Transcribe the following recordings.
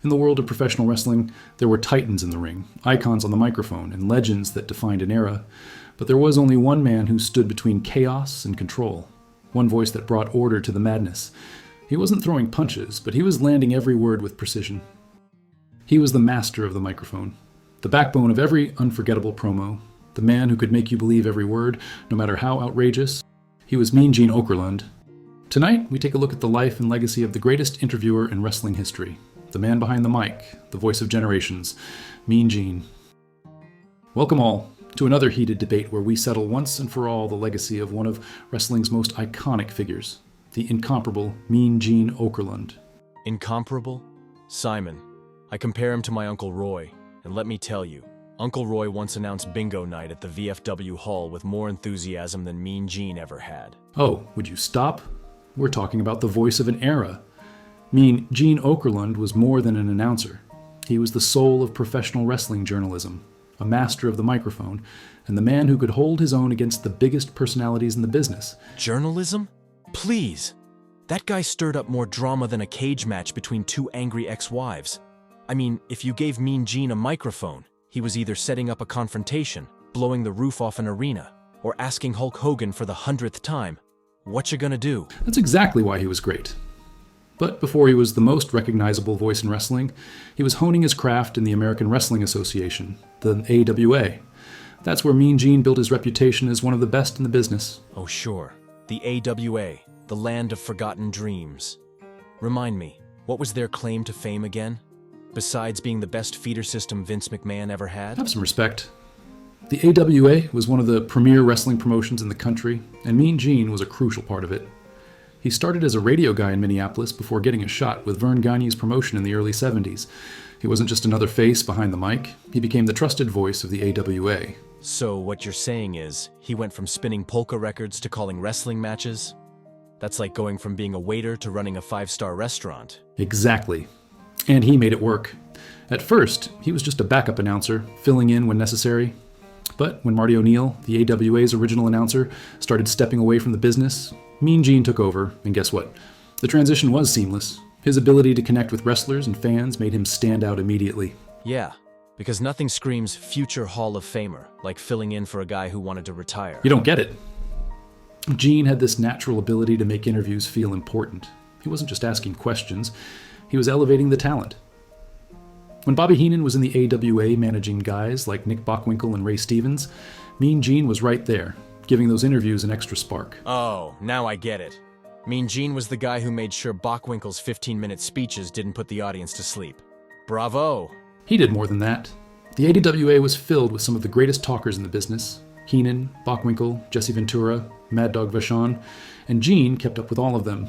In the world of professional wrestling, there were titans in the ring, icons on the microphone, and legends that defined an era. But there was only one man who stood between chaos and control. One voice that brought order to the madness. He wasn't throwing punches, but he was landing every word with precision. He was the master of the microphone, the backbone of every unforgettable promo, the man who could make you believe every word, no matter how outrageous. He was Mean Gene Okerluind. Tonight, we take a look at the life and legacy of the greatest interviewer in wrestling history, the man behind the mic, the voice of generations, Mean Gene. Welcome all to another heated debate where we settle once and for all the legacy of one of wrestling's most iconic figures, the incomparable Mean Gene Okerluind. Incomparable? Simon, I compare him to my Uncle Roy, and let me tell you, Uncle Roy once announced bingo night at the VFW Hall with more enthusiasm than Mean Gene ever had. Oh, would you stop? We're talking about the voice of an era. Mean Gene Okerluind was more than an announcer. He was the soul of professional wrestling journalism, a master of the microphone, and the man who could hold his own against the biggest personalities in the business. Journalism? Please! That guy stirred up more drama than a cage match between two angry ex-wives. I mean, if you gave Mean Gene a microphone, he was either setting up a confrontation, blowing the roof off an arena, or asking Hulk Hogan for the 100th time, "What you gonna do?" That's exactly why he was great. But before he was the most recognizable voice in wrestling, he was honing his craft in the American Wrestling Association, the AWA. That's where Mean Gene built his reputation as one of the best in the business. Oh sure, the AWA, the land of forgotten dreams. Remind me, what was their claim to fame again? Besides being the best feeder system Vince McMahon ever had? Have some respect. The AWA was one of the premier wrestling promotions in the country, and Mean Gene was a crucial part of it. He started as a radio guy in Minneapolis before getting a shot with Vern Gagne's promotion in the early 70s. He wasn't just another face behind the mic, he became the trusted voice of the AWA. So what you're saying is, he went from spinning polka records to calling wrestling matches? That's like going from being a waiter to running a 5-star restaurant. Exactly. And he made it work. At first, he was just a backup announcer, filling in when necessary. But when Marty O'Neill, the AWA's original announcer, started stepping away from the business, Mean Gene took over, and guess what? The transition was seamless. His ability to connect with wrestlers and fans made him stand out immediately. Yeah, because nothing screams future Hall of Famer like filling in for a guy who wanted to retire. You don't get it. Gene had this natural ability to make interviews feel important. He wasn't just asking questions, he was elevating the talent. When Bobby Heenan was in the AWA managing guys like Nick Bockwinkel and Ray Stevens, Mean Gene was right there, giving those interviews an extra spark. Oh, now I get it. Mean Gene was the guy who made sure Bockwinkel's 15-minute speeches didn't put the audience to sleep. Bravo! He did more than that. The AWA was filled with some of the greatest talkers in the business. Heenan, Bockwinkel, Jesse Ventura, Mad Dog Vachon, and Gene kept up with all of them.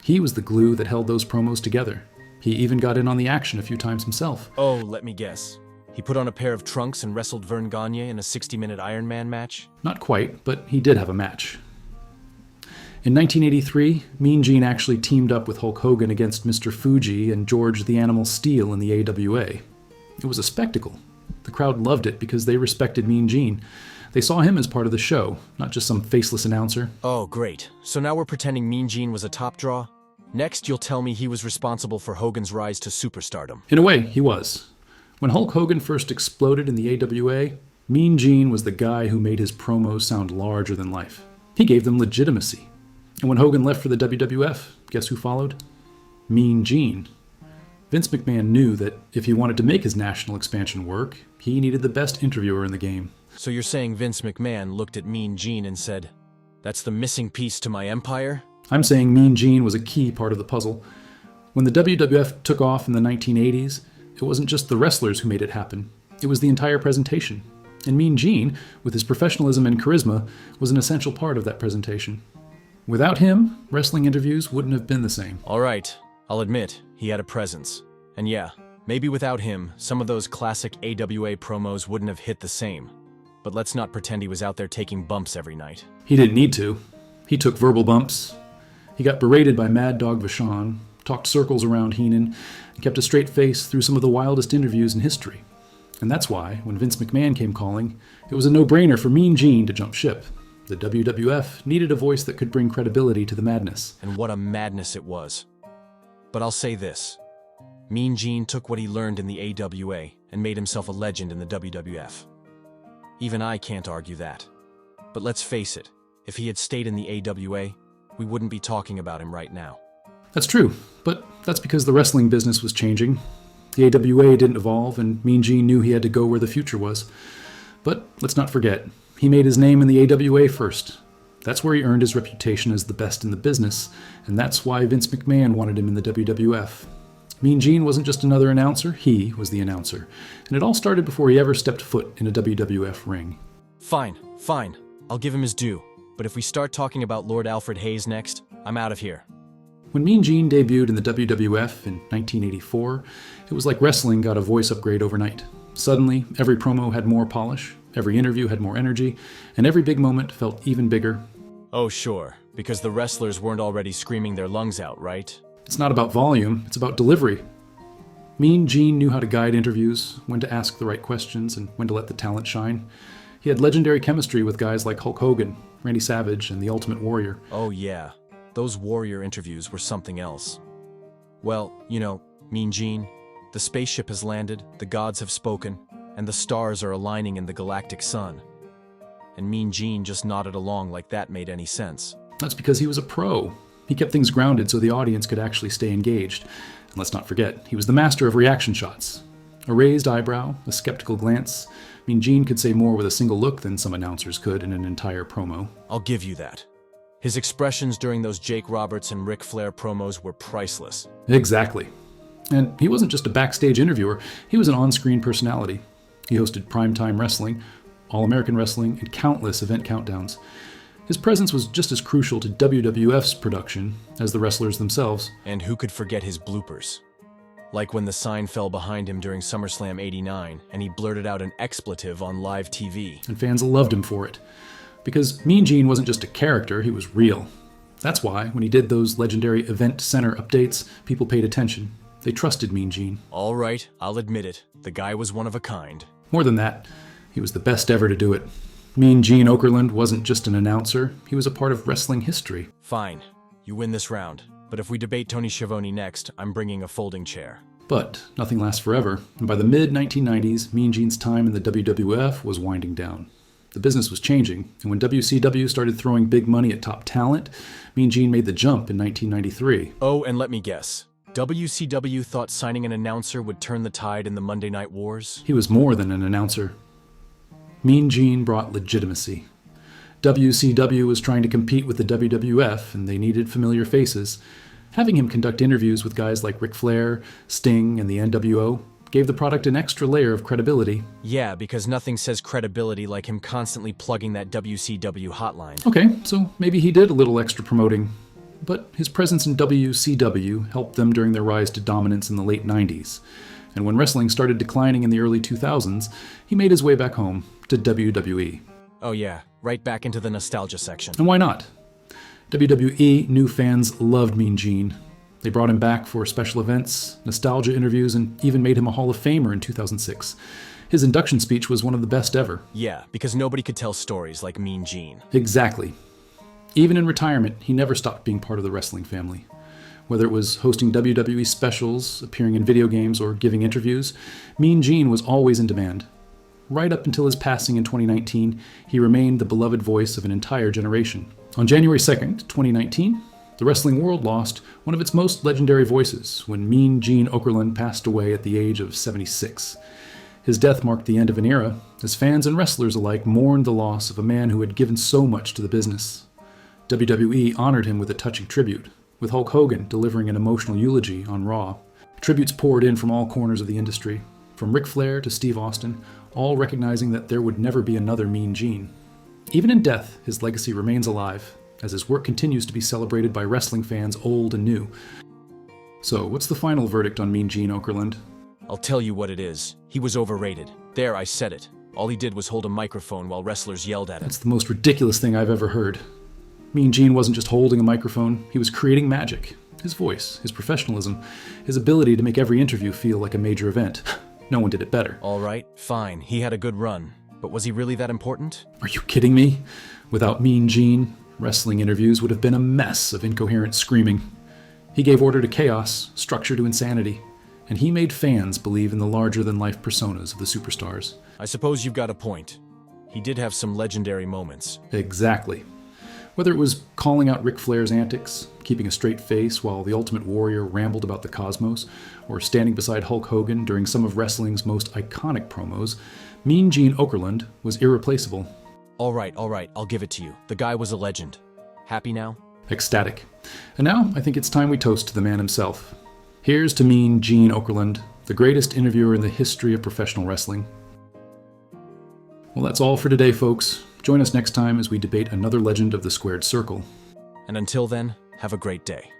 He was the glue that held those promos together. He even got in on the action a few times himself. Oh, let me guess. He put on a pair of trunks and wrestled Vern Gagne in a 60-minute Iron Man match? Not quite, but he did have a match. In 1983, Mean Gene actually teamed up with Hulk Hogan against Mr. Fuji and George the Animal Steele in the AWA. It was a spectacle. The crowd loved it because they respected Mean Gene. They saw him as part of the show, not just some faceless announcer. Oh, great. So now we're pretending Mean Gene was a top draw? Next, you'll tell me he was responsible for Hogan's rise to superstardom. In a way, he was. When Hulk Hogan first exploded in the AWA, Mean Gene was the guy who made his promos sound larger than life. He gave them legitimacy. And when Hogan left for the WWF, guess who followed? Mean Gene. Vince McMahon knew that if he wanted to make his national expansion work, he needed the best interviewer in the game. So you're saying Vince McMahon looked at Mean Gene and said, "That's the missing piece to my empire"? I'm saying Mean Gene was a key part of the puzzle. When the WWF took off in the 1980s, it wasn't just the wrestlers who made it happen. It was the entire presentation. And Mean Gene, with his professionalism and charisma, was an essential part of that presentation. Without him, wrestling interviews wouldn't have been the same. All right, I'll admit, he had a presence. And yeah, maybe without him, some of those classic AWA promos wouldn't have hit the same. But let's not pretend he was out there taking bumps every night. He didn't need to. He took verbal bumps. He got berated by Mad Dog Vachon, talked circles around Heenan, and kept a straight face through some of the wildest interviews in history. And that's why, when Vince McMahon came calling, it was a no-brainer for Mean Gene to jump ship. The WWF needed a voice that could bring credibility to the madness. And what a madness it was. But I'll say this. Mean Gene took what he learned in the AWA and made himself a legend in the WWF. Even I can't argue that. But let's face it, if he had stayed in the AWA, we wouldn't be talking about him right now. That's true, but that's because the wrestling business was changing. The AWA didn't evolve, and Mean Gene knew he had to go where the future was. But let's not forget, he made his name in the AWA first. That's where he earned his reputation as the best in the business, and that's why Vince McMahon wanted him in the WWF. Mean Gene wasn't just another announcer, he was the announcer. And it all started before he ever stepped foot in a WWF ring. Fine. I'll give him his due. But if we start talking about Lord Alfred Hayes next, I'm out of here. When Mean Gene debuted in the WWF in 1984, it was like wrestling got a voice upgrade overnight. Suddenly, every promo had more polish, every interview had more energy, and every big moment felt even bigger. Oh sure, because the wrestlers weren't already screaming their lungs out, right? It's not about volume, it's about delivery. Mean Gene knew how to guide interviews, when to ask the right questions, and when to let the talent shine. He had legendary chemistry with guys like Hulk Hogan, Randy Savage, and the Ultimate Warrior. Oh yeah, those Warrior interviews were something else. Well, Mean Gene, the spaceship has landed, the gods have spoken, and the stars are aligning in the galactic sun. And Mean Gene just nodded along like that made any sense. That's because he was a pro. He kept things grounded so the audience could actually stay engaged. And let's not forget, he was the master of reaction shots. A raised eyebrow, a skeptical glance. Mean Gene could say more with a single look than some announcers could in an entire promo. I'll give you that. His expressions during those Jake Roberts and Ric Flair promos were priceless. Exactly. And he wasn't just a backstage interviewer, he was an on-screen personality. He hosted primetime wrestling, All-American Wrestling, and countless event countdowns. His presence was just as crucial to WWF's production as the wrestlers themselves. And who could forget his bloopers? Like when the sign fell behind him during SummerSlam '89 and he blurted out an expletive on live TV. And fans loved him for it. Because Mean Gene wasn't just a character, he was real. That's why, when he did those legendary Event Center updates, people paid attention. They trusted Mean Gene. All right, I'll admit it. The guy was one of a kind. More than that, he was the best ever to do it. Mean Gene Okerluind wasn't just an announcer, he was a part of wrestling history. Fine, you win this round. But if we debate Tony Schiavone next, I'm bringing a folding chair. But nothing lasts forever, and by the mid-1990s, Mean Gene's time in the WWF was winding down. The business was changing, and when WCW started throwing big money at top talent, Mean Gene made the jump in 1993. Oh, and let me guess. WCW thought signing an announcer would turn the tide in the Monday Night Wars? He was more than an announcer. Mean Gene brought legitimacy. WCW was trying to compete with the WWF, and they needed familiar faces. Having him conduct interviews with guys like Ric Flair, Sting, and the NWO gave the product an extra layer of credibility. Yeah, because nothing says credibility like him constantly plugging that WCW hotline. Okay, so maybe he did a little extra promoting. But his presence in WCW helped them during their rise to dominance in the late 90s. And when wrestling started declining in the early 2000s, he made his way back home to WWE. Oh yeah, right back into the nostalgia section. And why not? WWE knew fans loved Mean Gene. They brought him back for special events, nostalgia interviews, and even made him a Hall of Famer in 2006. His induction speech was one of the best ever. Yeah, because nobody could tell stories like Mean Gene. Exactly. Even in retirement, he never stopped being part of the wrestling family. Whether it was hosting WWE specials, appearing in video games, or giving interviews, Mean Gene was always in demand. Right up until his passing in 2019, he remained the beloved voice of an entire generation. On January 2nd, 2019, the wrestling world lost one of its most legendary voices when Mean Gene Okerluind passed away at the age of 76. His death marked the end of an era, as fans and wrestlers alike mourned the loss of a man who had given so much to the business. WWE honored him with a touching tribute, with Hulk Hogan delivering an emotional eulogy on Raw. Tributes poured in from all corners of the industry, from Ric Flair to Steve Austin, all recognizing that there would never be another Mean Gene. Even in death, his legacy remains alive, as his work continues to be celebrated by wrestling fans old and new. So, what's the final verdict on Mean Gene Okerluind? I'll tell you what it is. He was overrated. There, I said it. All he did was hold a microphone while wrestlers yelled at him. That's the most ridiculous thing I've ever heard. Mean Gene wasn't just holding a microphone, he was creating magic. His voice, his professionalism, his ability to make every interview feel like a major event. No one did it better. All right, fine. He had a good run. But was he really that important? Are you kidding me? Without Mean Gene, wrestling interviews would have been a mess of incoherent screaming. He gave order to chaos, structure to insanity. and he made fans believe in the larger-than-life personas of the superstars. I suppose you've got a point. He did have some legendary moments. Exactly. Whether it was calling out Ric Flair's antics, keeping a straight face while the Ultimate Warrior rambled about the cosmos, or standing beside Hulk Hogan during some of wrestling's most iconic promos, Mean Gene Okerluind was irreplaceable. All right, I'll give it to you. The guy was a legend. Happy now? Ecstatic. And now, I think it's time we toast to the man himself. Here's to Mean Gene Okerluind, the greatest interviewer in the history of professional wrestling. Well, that's all for today, folks. Join us next time as we debate another legend of the squared circle. And until then, have a great day.